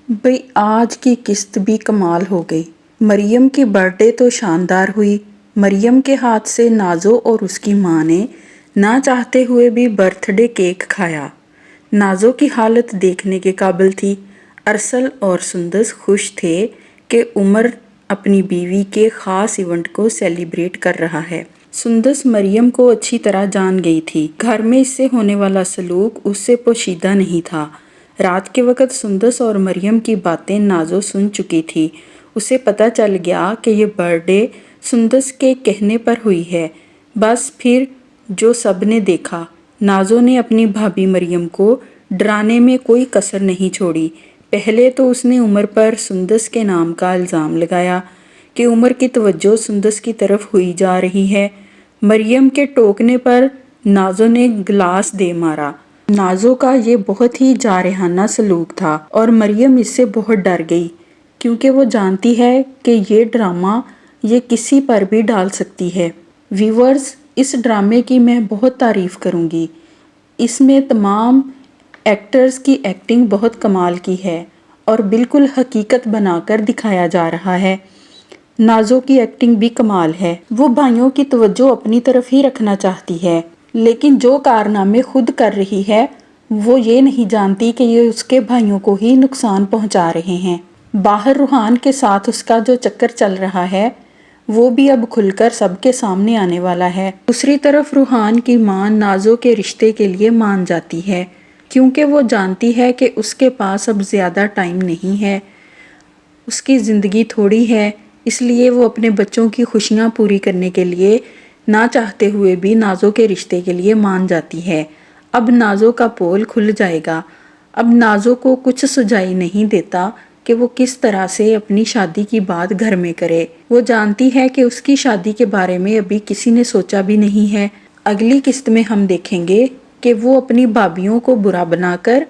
भाई आज की किस्त भी कमाल हो गई। मरियम की बर्थडे तो शानदार हुई। मरियम के हाथ से नाजो और उसकी माँ ने ना चाहते हुए भी बर्थडे केक खाया। नाजो की हालत देखने के काबिल थी। अरसल और सुंदस खुश थे कि उमर अपनी बीवी के ख़ास इवेंट को सेलिब्रेट कर रहा है। सुंदस मरियम को अच्छी तरह जान गई थी। घर में इससे होने वाला सलूक उससे पोशीदा नहीं था। रात के वक़्त सुंदस और मरियम की बातें नाजो सुन चुकी थी। उसे पता चल गया कि ये बर्थडे सुंदस के कहने पर हुई है। बस फिर जो सब ने देखा, नाजो ने अपनी भाभी मरियम को डराने में कोई कसर नहीं छोड़ी। पहले तो उसने उमर पर सुंदस के नाम का इल्ज़ाम लगाया कि उमर की तवज्जो सुंदस की तरफ हुई जा रही है। मरियम के टोकने पर नाजो ने गिलास दे मारा। नाजो का ये बहुत ही जारहाना सलूक था और मरियम इससे बहुत डर गई, क्योंकि वो जानती है कि ये ड्रामा ये किसी पर भी डाल सकती है। व्यूअर्स, इस ड्रामे की मैं बहुत तारीफ़ करूँगी। इसमें तमाम एक्टर्स की एक्टिंग बहुत कमाल की है और बिल्कुल हकीकत बनाकर दिखाया जा रहा है। नाजो की एक्टिंग भी कमाल है। वो भाइयों की तवज्जो अपनी तरफ ही रखना चाहती है, लेकिन जो कारनामे खुद कर रही है वो ये नहीं जानती कि ये उसके भाइयों को ही नुकसान पहुंचा रहे हैं। बाहर रूहान के साथ उसका जो चक्कर चल रहा है वो भी अब खुलकर सबके सामने आने वाला है। दूसरी तरफ रूहान की मां नाजो के रिश्ते के लिए मान जाती है, क्योंकि वो जानती है कि उसके पास अब ज़्यादा टाइम नहीं है, उसकी ज़िंदगी थोड़ी है। इसलिए वो अपने बच्चों की खुशियाँ पूरी करने के लिए ना चाहते हुए भी नाजो के रिश्ते के लिए मान जाती है। अब नाजो का पोल खुल जाएगा। अब नाजो को कुछ सुझाई नहीं देता कि वो किस तरह से अपनी शादी की बात घर में करे। वो जानती है कि उसकी शादी के बारे में अभी किसी ने सोचा भी नहीं है। अगली किस्त में हम देखेंगे कि वो अपनी भाभियों को बुरा बनाकर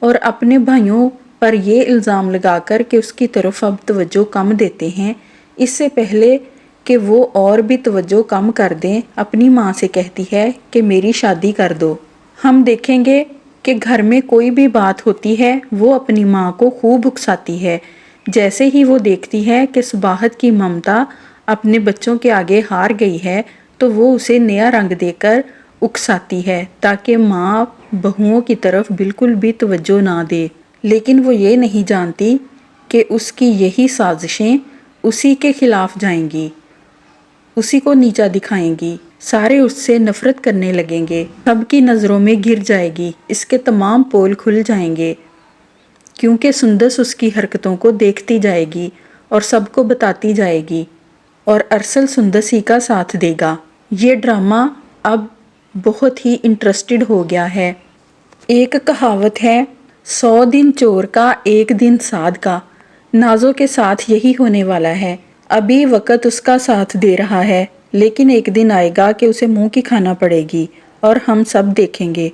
और अपने भाइयों पर ये इल्ज़ाम लगाकर कि उसकी तरफ अब तवज्जो कम देते हैं, इससे पहले कि वो और भी तवज्जो कम कर दें, अपनी माँ से कहती है कि मेरी शादी कर दो। हम देखेंगे कि घर में कोई भी बात होती है वो अपनी माँ को खूब उकसाती है। जैसे ही वो देखती है कि सुबाहत की ममता अपने बच्चों के आगे हार गई है, तो वो उसे नया रंग देकर उकसाती है ताकि माँ बहुओं की तरफ बिल्कुल भी तवज्जो ना दे। लेकिन वो ये नहीं जानती कि उसकी यही साजिशें उसी के खिलाफ जाएंगी, उसी को नीचा दिखाएंगी। सारे उससे नफरत करने लगेंगे, सबकी नज़रों में गिर जाएगी। इसके तमाम पोल खुल जाएंगे, क्योंकि सुंदस उसकी हरकतों को देखती जाएगी और सबको बताती जाएगी और अरसल सुंदस ही का साथ देगा। ये ड्रामा अब बहुत ही इंटरेस्टेड हो गया है। एक कहावत है, 100 दिन चोर का 1 दिन साध का। नाजो के साथ यही होने वाला है। अभी वक़्त उसका साथ दे रहा है, लेकिन एक दिन आएगा कि उसे मुंह की खाना पड़ेगी और हम सब देखेंगे।